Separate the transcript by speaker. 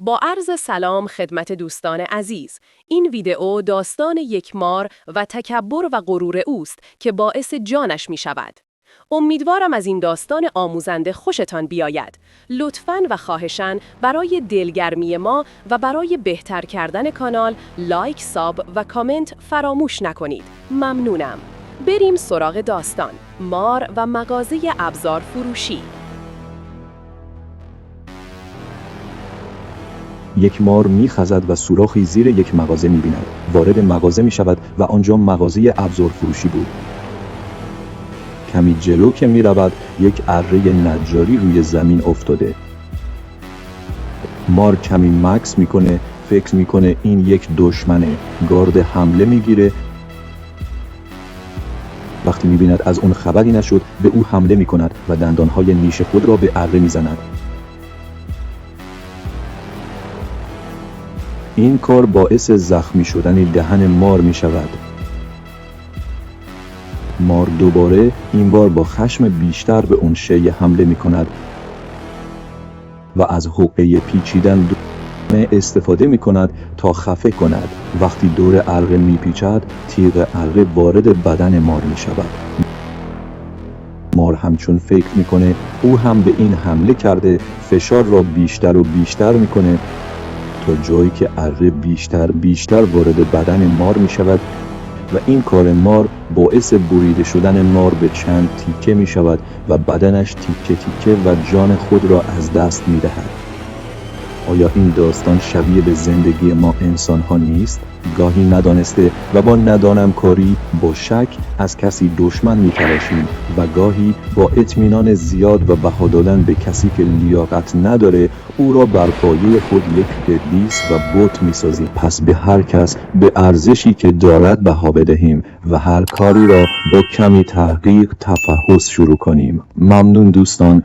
Speaker 1: با عرض سلام خدمت دوستان عزیز، این ویدئو داستان یک مار و تکبر و غرور اوست که باعث جانش می شود. امیدوارم از این داستان آموزنده خوشتان بیاید. لطفاً و خواهشاً برای دلگرمی ما و برای بهتر کردن کانال لایک، ساب و کامنت فراموش نکنید. ممنونم. بریم سراغ داستان. مار و مغازه ابزار فروشی.
Speaker 2: یک مار می‌خزد و سوراخی زیر یک مغازه می‌بیند. وارد مغازه می‌شود و آنجا مغازه ابزار فروشی بود. کمی جلو که می‌رود، یک اره نجاری روی زمین افتاده. مار کمی مکث می‌کنه، فکر می‌کنه این یک دشمنه. گارد حمله می‌گیره. وقتی می‌بیند از اون خبری نشد، به او حمله می‌کند و دندان‌های نیش خود را به اره می‌زند. این کار باعث زخمی شدن دهن مار می شود. مار دوباره این بار با خشم بیشتر به اون شیء حمله می کند و از حقه پیچیدن استفاده می کند تا خفه کند. وقتی دور اره می پیچد، تیغ اره وارد بدن مار می شود. مار همچون فکر می کنه او هم به این حمله کرده، فشار را بیشتر و بیشتر می کنه تا جایی که اره بیشتر وارد بدن مار می شود و این کار مار باعث بریده شدن مار به چند تیکه می شود و بدنش تیکه تیکه و جان خود را از دست می دهد. آیا این داستان شبیه به زندگی ما انسان ها نیست؟ گاهی ندانسته و با ندانم کاری با شک از کسی دشمن می تراشیم و گاهی با اطمینان زیاد و بها دادن به کسی که لیاقت نداره او را بر پایه خود یک قدیس و بت می سازیم. پس به هر کس به ارزشی که دارد بها بدهیم و هر کاری را با کمی تحقیق تفحص شروع کنیم. ممنون دوستان.